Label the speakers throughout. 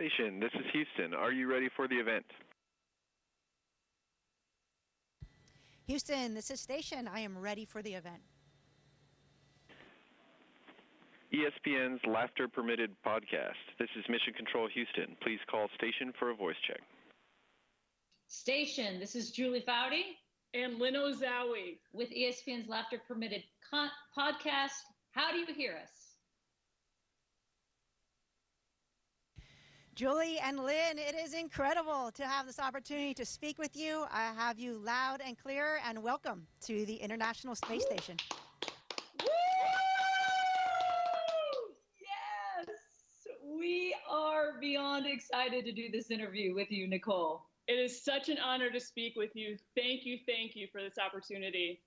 Speaker 1: Station, this is Houston. Are you ready for the event?
Speaker 2: Houston, this is Station. I am ready for the event.
Speaker 1: ESPN's Laughter Permitted podcast. This is Mission Control Houston. Please call Station for a voice check.
Speaker 3: Station, this is Julie Foudy.
Speaker 4: And Lynn Ozawi.
Speaker 3: With ESPN's Laughter Permitted podcast. How do you hear us?
Speaker 2: Julie and Lynn, it is incredible to have this opportunity to speak with you. I have you loud and clear, and welcome to the International Space Station.
Speaker 3: Woo! Yes! We are beyond excited to do this interview with you, Nicole.
Speaker 4: It is such an honor to speak with you. Thank you for this opportunity.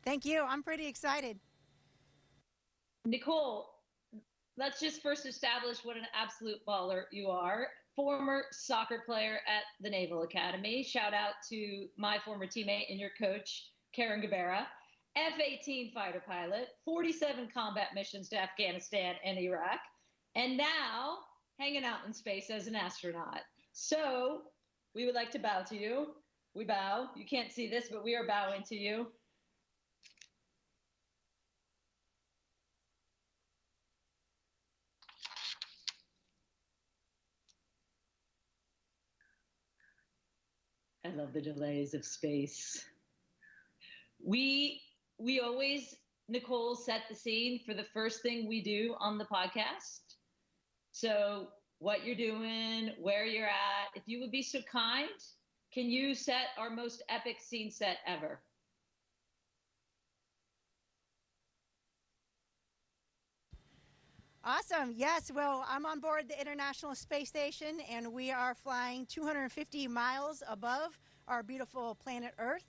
Speaker 2: Thank you. I'm pretty excited.
Speaker 3: Nicole, let's just first establish what an absolute baller you are. Former soccer player at the Naval Academy. Shout out to my former teammate and your coach, Karen Gabera. F-18 fighter pilot, 47 combat missions to Afghanistan and Iraq, and now hanging out in space as an astronaut. So we would like to bow to you. We bow. You can't see this, but we are bowing to you. I love the delays of space. We always, Nicole, set the scene for the first thing we do on the podcast. So what you're doing, where you're at, if you would be so kind, can you set our most epic scene set ever?
Speaker 2: Awesome. Yes. Well, I'm on board the International Space Station, and we are flying 250 miles above our beautiful planet Earth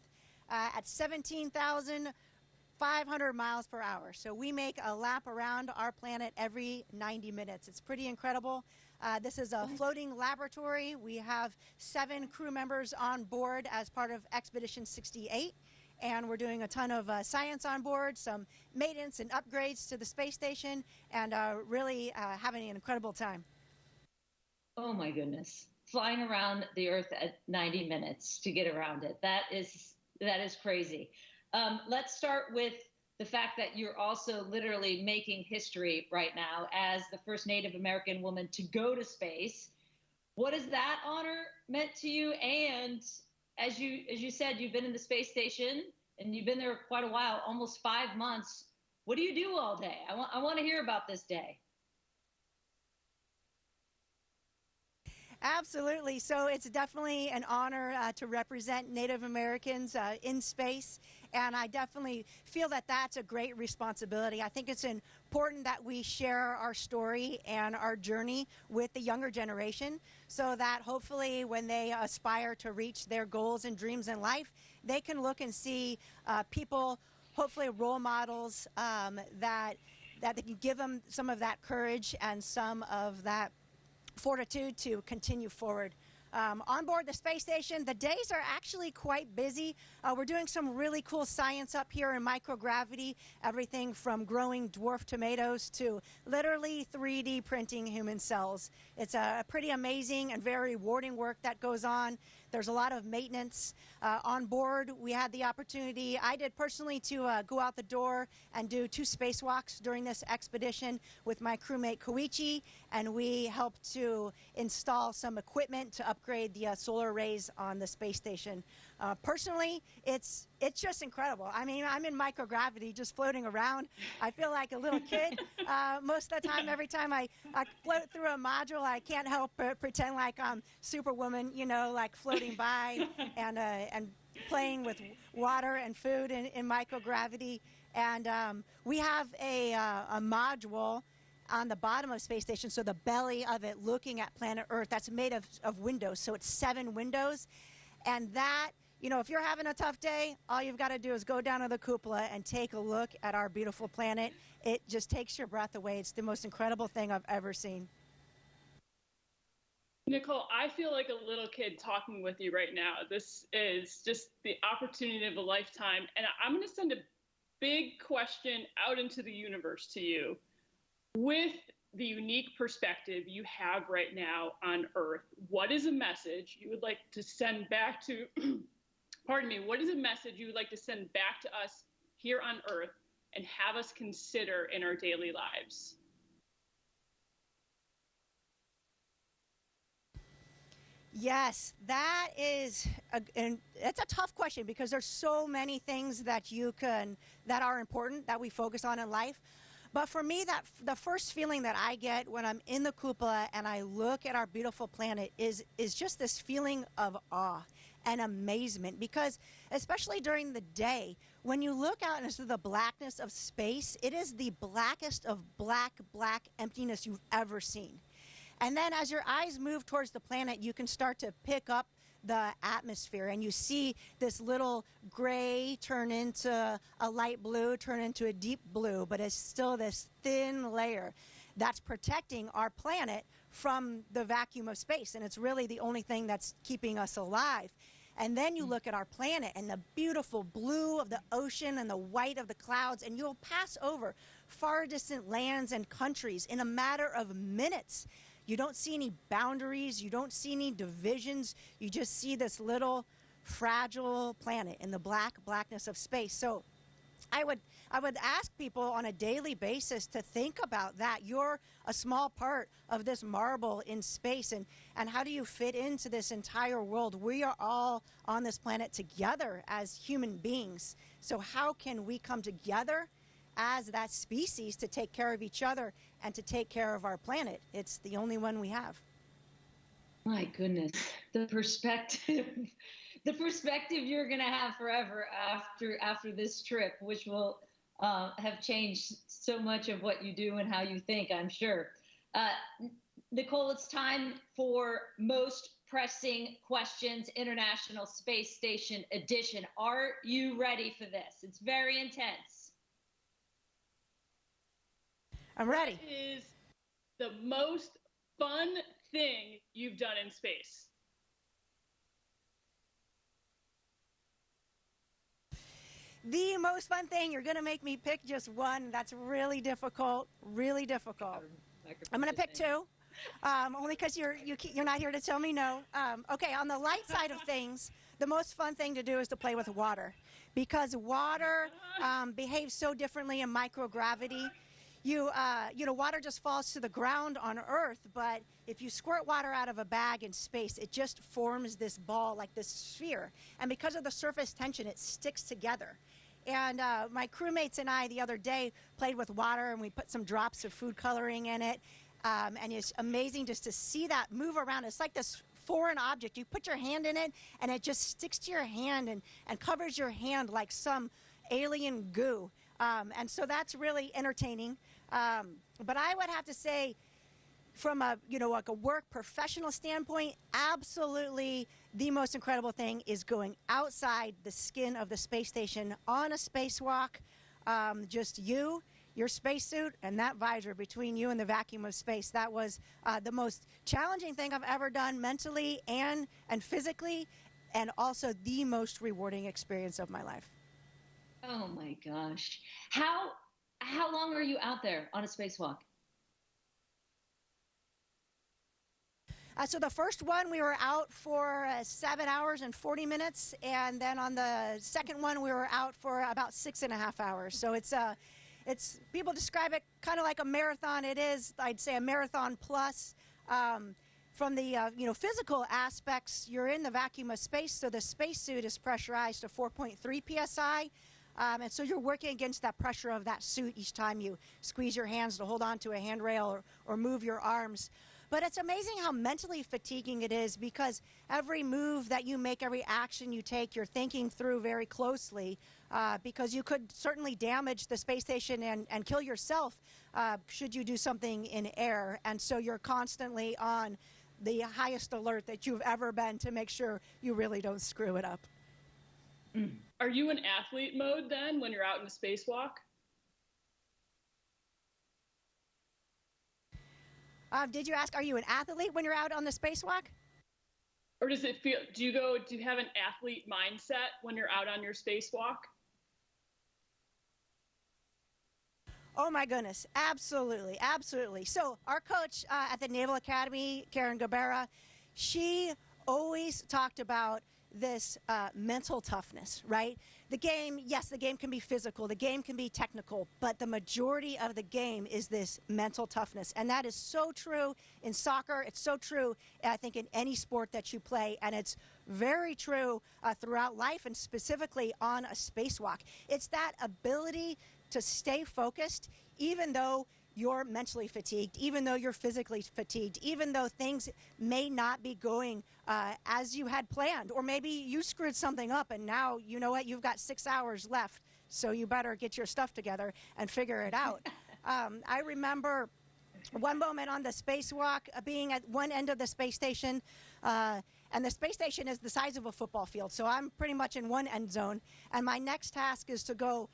Speaker 2: at 17,500 miles per hour. So we make a lap around our planet every 90 minutes. It's pretty incredible. This is a floating laboratory. We have 7 crew members on board as part of Expedition 68. And we're doing a ton of science on board, some maintenance and upgrades to the space station, and really having an incredible time.
Speaker 3: Oh my goodness. Flying around the Earth at 90 minutes to get around it. That is crazy. Let's start with the fact that you're also literally making history right now as the first Native American woman to go to space. What has that honor meant to you? And as you said, you've been in the space station and you've been there quite a while, almost 5 months. What do you do all day? I want to hear about this day.
Speaker 2: Absolutely. So it's definitely an honor to represent Native Americans in space. And I definitely feel that that's a great responsibility. I think it's important that we share our story and our journey with the younger generation so that hopefully when they aspire to reach their goals and dreams in life, they can look and see people, hopefully role models that they can give them some of that courage and some of that fortitude to continue forward. On board the space station, the days are actually quite busy. We're doing some really cool science up here in microgravity, everything from growing dwarf tomatoes to literally 3D printing human cells. It's a pretty amazing and very rewarding work that goes on. There's a lot of maintenance on board. We had the opportunity, I did personally, to go out the door and do 2 spacewalks during this expedition with my crewmate Koichi, and we helped to install some equipment to upgrade the solar arrays on the space station. Personally, it's just incredible. I mean, I'm in microgravity just floating around. I feel like a little kid most of the time. Every time I float through a module, I can't help but pretend like I'm Superwoman, you know, like floating by and playing with water and food in microgravity. And we have a module on the bottom of space station, so the belly of it looking at planet Earth, that's made of windows. So it's 7 windows. And that, you know, if you're having a tough day, all you've got to do is go down to the cupola and take a look at our beautiful planet. It just takes your breath away. It's the most incredible thing I've ever seen.
Speaker 4: Nicole, I feel like a little kid talking with you right now. This is just the opportunity of a lifetime. And I'm going to send a big question out into the universe to you. With the unique perspective you have right now on Earth, what is a message you would like to send back to, pardon me, what is a message you would like to send back to us here on Earth and have us consider in our daily lives?
Speaker 2: Yes, that is, and it's a tough question because there's so many things that that are important that we focus on in life. But for me, the first feeling that I get when I'm in the cupola and I look at our beautiful planet is just this feeling of awe and amazement, because especially during the day, when you look out into the blackness of space, it is the blackest of black emptiness you've ever seen. And then as your eyes move towards the planet, you can start to pick up the atmosphere, and you see this little gray turn into a light blue, turn into a deep blue, but it's still this thin layer that's protecting our planet from the vacuum of space, and it's really the only thing that's keeping us alive. And then you look at our planet and the beautiful blue of the ocean and the white of the clouds, and you'll pass over far distant lands and countries in a matter of minutes. You don't see any boundaries, you don't see any divisions, you just see this little fragile planet in the blackness of space. So I would ask people on a daily basis to think about that. You're a small part of this marble in space, and how do you fit into this entire world? We are all on this planet together as human beings. So how can we come together as that species to take care of each other and to take care of our planet? It's the only one we have.
Speaker 3: My goodness, the perspective you're going to have forever after this trip, which will have changed so much of what you do and how you think, I'm sure. Nicole, it's time for Most Pressing Questions, International Space Station Edition. Are you ready for this? It's very intense.
Speaker 2: I'm ready.
Speaker 4: What is the most fun thing you've done in space?
Speaker 2: The most fun thing, you're going to make me pick just one. That's really difficult, really difficult. I'm going to pick two, only because you're not here to tell me no. Okay, on the light side of things, the most fun thing to do is to play with water, because water behaves so differently in microgravity. Water just falls to the ground on Earth, but if you squirt water out of a bag in space, it just forms this ball, like this sphere. And because of the surface tension, it sticks together. And my crewmates and I the other day played with water, and we put some drops of food coloring in it. And it's amazing just to see that move around. It's like this foreign object. You put your hand in it, and it just sticks to your hand and covers your hand like some alien goo. And so that's really entertaining. But I would have to say, from a work professional standpoint, absolutely the most incredible thing is going outside the skin of the space station on a spacewalk. Just you, your spacesuit, and that visor between you and the vacuum of space. That was the most challenging thing I've ever done mentally and physically, and also the most rewarding experience of my life.
Speaker 3: Oh my gosh. How long are you out there on a spacewalk?
Speaker 2: So the first one, we were out for 7 hours and 40 minutes. And then on the second one, we were out for about 6.5 hours. So it's people describe it kind of like a marathon. It is, I'd say, a marathon plus. From the physical aspects, you're in the vacuum of space. So the spacesuit is pressurized to 4.3 psi. And so you're working against that pressure of that suit each time you squeeze your hands to hold on to a handrail or move your arms. But it's amazing how mentally fatiguing it is, because every move that you make, every action you take, you're thinking through very closely, because you could certainly damage the space station and kill yourself should you do something in air. And so you're constantly on the highest alert that you've ever been to make sure you really don't screw it up.
Speaker 4: Are you in athlete mode then when you're out in a spacewalk?
Speaker 2: Did you ask, are you an athlete when you're out on the spacewalk?
Speaker 4: Or does it feel, do you have an athlete mindset when you're out on your spacewalk?
Speaker 2: Oh my goodness, absolutely, absolutely. So our coach at the Naval Academy, Karen Gabera, she always talked about this mental toughness, right? The game, yes, the game can be physical, the game can be technical, but the majority of the game is this mental toughness. And that is so true in soccer. It's so true, I think, in any sport that you play. And it's very true throughout life, and specifically on a spacewalk. It's that ability to stay focused, even though you're mentally fatigued, even though you're physically fatigued, even though things may not be going as you had planned, or maybe you screwed something up and now, you know what, you've got 6 hours left, so you better get your stuff together and figure it out. I remember one moment on the spacewalk being at one end of the space station, and the space station is the size of a football field, so I'm pretty much in one end zone, and my next task is to go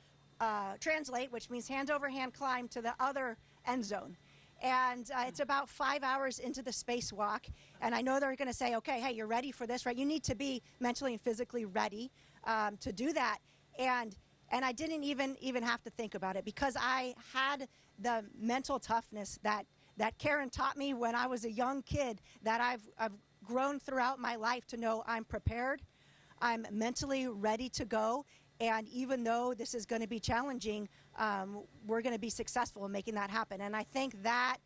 Speaker 2: translate, which means hand over hand climb to the other end zone. And it's about 5 hours into the spacewalk, and I know they're going to say, okay, hey, you're ready for this, right? You need to be mentally and physically ready to do that. And I didn't even have to think about it, because I had the mental toughness that Karen taught me when I was a young kid, that I've grown throughout my life to know I'm prepared, I'm mentally ready to go. And even though this is going to be challenging, we're going to be successful in making that happen. And I think that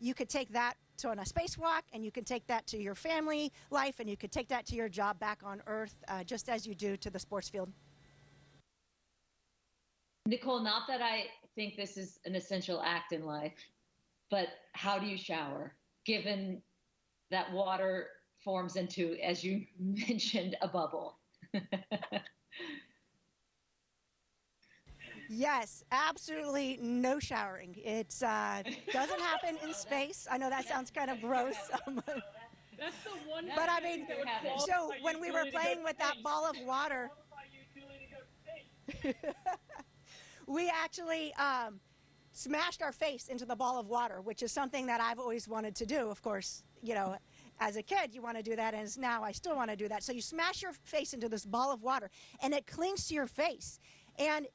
Speaker 2: you could take that to on a spacewalk, and you can take that to your family life, and you could take that to your job back on Earth, just as you do to the sports field.
Speaker 3: Nicole, not that I think this is an essential act in life, but how do you shower, given that water forms into, as you mentioned, a bubble?
Speaker 2: Yes, absolutely no showering. It doesn't happen in space. I know that sounds kind of gross.
Speaker 4: That's the one.
Speaker 2: But I mean, so when we were playing with that ball of water, we actually smashed our face into the ball of water, which is something that I've always wanted to do. Of course, you know, as a kid, you want to do that, and now I still want to do that. So you smash your face into this ball of water, and it clings to your face, and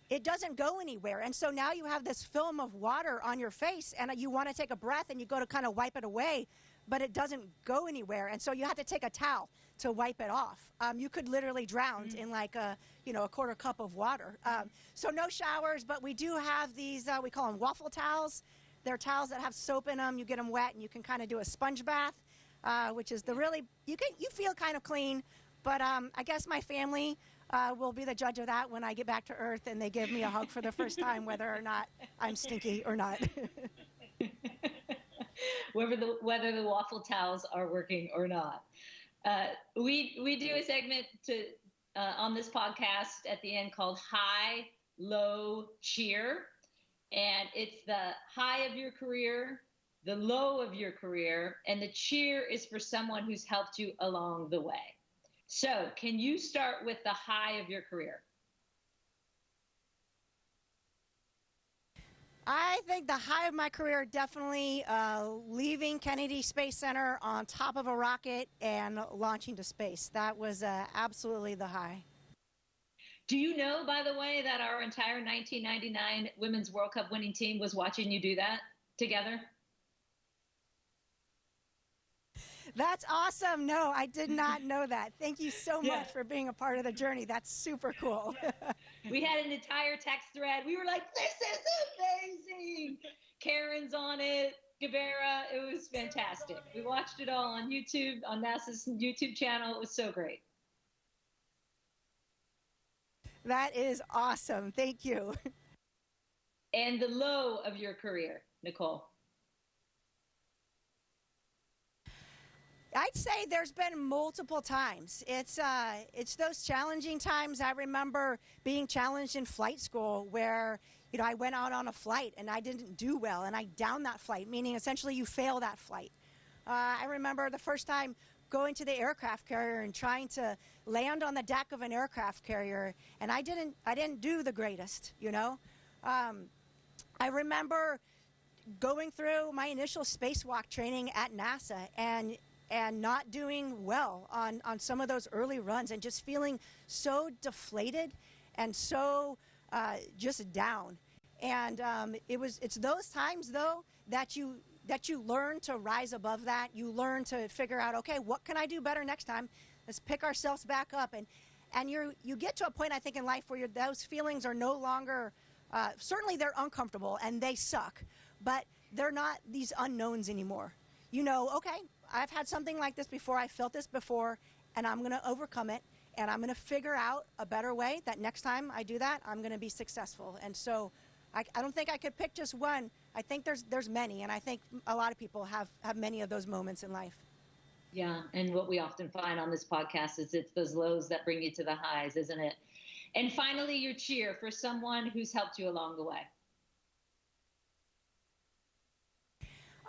Speaker 2: it doesn't go anywhere. And so now you have this film of water on your face, and you want to take a breath, and you go to kind of wipe it away, but it doesn't go anywhere. And so you have to take a towel to wipe it off. You could literally drown in like a quarter cup of water. So no showers, but we do have these, we call them waffle towels. They're towels that have soap in them. You get them wet, and you can kind of do a sponge bath, which is you feel kind of clean. But I guess my family will be the judge of that when I get back to Earth and they give me a hug for the first time, whether or not I'm stinky or not.
Speaker 3: whether the waffle towels are working or not. We do a segment on this podcast at the end called High, Low, Cheer. And it's the high of your career, the low of your career, and the cheer is for someone who's helped you along the way. So can you start with the high of your career?
Speaker 2: I think the high of my career, definitely leaving Kennedy Space Center on top of a rocket and launching to space. That was absolutely the high.
Speaker 3: Do you know, by the way, that our entire 1999 Women's World Cup winning team was watching you do that together?
Speaker 2: That's awesome. No, I did not know that. Thank you so much for being a part of the journey. That's super cool.
Speaker 3: We had an entire text thread. We were like, this is amazing. Karen's on it, Gabera. It was fantastic. We watched it all on YouTube, on NASA's YouTube channel. It was so great.
Speaker 2: That is awesome. Thank you.
Speaker 3: And the low of your career, Nicole?
Speaker 2: I'd say there's been multiple times. It's those challenging times. I remember being challenged in flight school where, I went out on a flight and I didn't do well and I downed that flight, meaning essentially you fail that flight. I remember the first time going to the aircraft carrier and trying to land on the deck of an aircraft carrier, and I didn't do the greatest, I remember going through my initial spacewalk training at NASA and not doing well on some of those early runs and just feeling so deflated and so just down. And it's those times, though, that you learn to rise above that. You learn to figure out, okay, what can I do better next time? Let's pick ourselves back up. And you get to a point, I think, in life where those feelings are no longer, certainly they're uncomfortable and they suck, but they're not these unknowns anymore. You know, okay, I've had something like this before, I felt this before, and I'm going to overcome it, and I'm going to figure out a better way that next time I do that, I'm going to be successful. And so I don't think I could pick just one. I think there's many, and I think a lot of people have many of those moments in life.
Speaker 3: Yeah, and what we often find on this podcast is it's those lows that bring you to the highs, isn't it? And finally, your cheer for someone who's helped you along the way.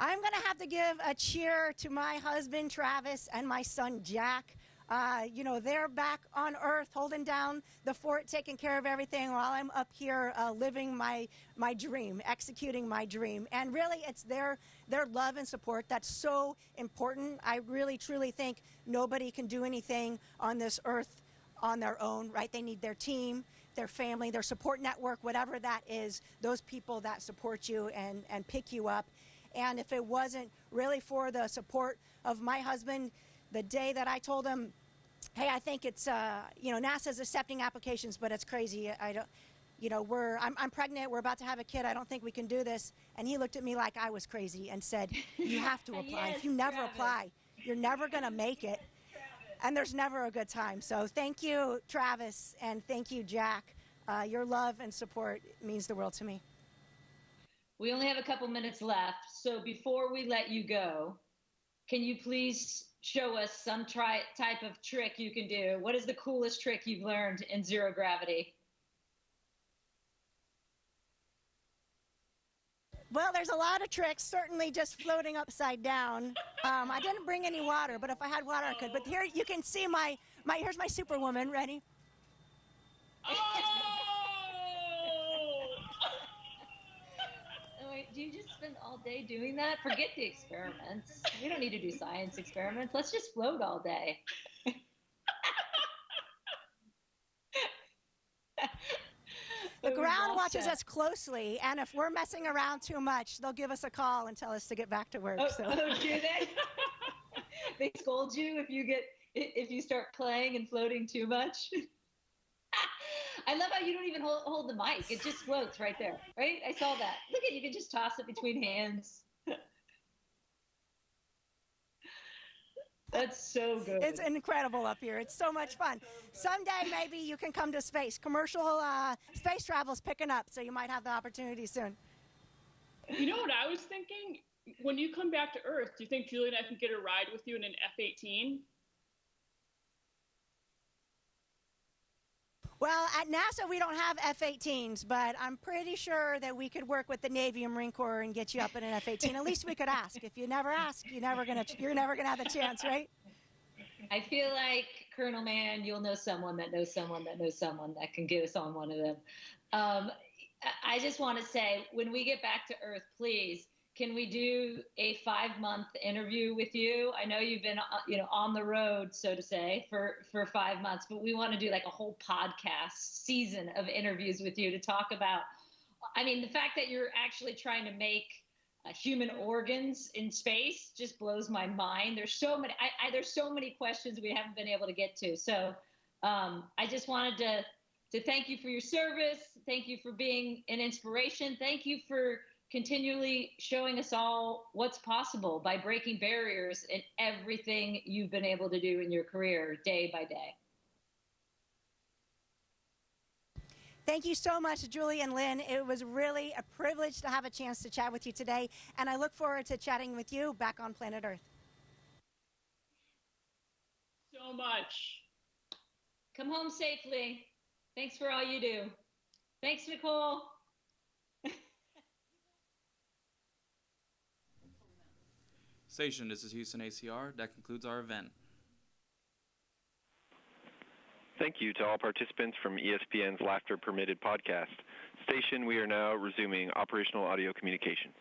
Speaker 2: I'm going to have to give a cheer to my husband, Travis, and my son, Jack. You know, they're back on Earth holding down the fort, taking care of everything while I'm up here living my dream, executing my dream. And really, it's their love and support that's so important. I really, truly think nobody can do anything on this Earth on their own, right? They need their team, their family, their support network, whatever that is, those people that support you and pick you up. And if it wasn't really for the support of my husband, the day that I told him, hey, I think it's, you know, NASA's accepting applications, but it's crazy. I don't, you know, I'm pregnant. We're about to have a kid. I don't think we can do this. And he looked at me like I was crazy and said, you have to apply.
Speaker 3: Yes,
Speaker 2: if you never
Speaker 3: Travis.
Speaker 2: apply, you're never going to make it. And there's never a good time. So thank you, Travis, and thank you, Jack. Your love and support means the world to me.
Speaker 3: We only have a couple minutes left. So before we let you go, can you please show us some type of trick you can do? What is the coolest trick you've learned in zero gravity?
Speaker 2: Well, there's a lot of tricks, certainly just floating upside down. I didn't bring any water, but if I had water, I could. But here you can see here's my Superwoman. Ready?
Speaker 3: Oh, wait, do you just spend all day doing that? Forget the experiments. We don't need to do science experiments. Let's just float all day.
Speaker 2: The ground watches us closely, and if we're messing around too much, they'll give us a call and tell us to get back to work.
Speaker 3: Do they? They scold you if you start playing and floating too much. I love how you don't even hold the mic. It just floats right there, right? I saw that. Look at you can just toss it between hands. That's so good.
Speaker 2: It's incredible up here. It's so much fun. Someday maybe you can come to space. Commercial space travel is picking up, so you might have the opportunity soon.
Speaker 4: You know what I was thinking? When you come back to Earth, do you think Julie and I can get a ride with you in an F-18?
Speaker 2: Well, at NASA, we don't have F-18s, but I'm pretty sure that we could work with the Navy and Marine Corps and get you up in an F-18. At least we could ask. If you never ask, you're never gonna have the chance, right?
Speaker 3: I feel like, Colonel Mann, you'll know someone that knows someone that knows someone that can get us on one of them. I just want to say, when we get back to Earth, please, can we do a 5-month interview with you? I know you've been, on the road, so to say, for 5 months, but we want to do like a whole podcast season of interviews with you to talk about, the fact that you're actually trying to make human organs in space just blows my mind. There's so many questions we haven't been able to get to. So I just wanted to thank you for your service. Thank you for being an inspiration. Thank you for continually showing us all what's possible by breaking barriers in everything you've been able to do in your career day by day.
Speaker 2: Thank you so much, Julie and Lynn. It was really a privilege to have a chance to chat with you today, and I look forward to chatting with you back on planet Earth.
Speaker 4: So much.
Speaker 3: Come home safely. Thanks for all you do. Thanks, Nicole.
Speaker 5: Station, this is Houston ACR. That concludes our event.
Speaker 1: Thank you to all participants from ESPN's Laughter Permitted podcast. Station, we are now resuming operational audio communications.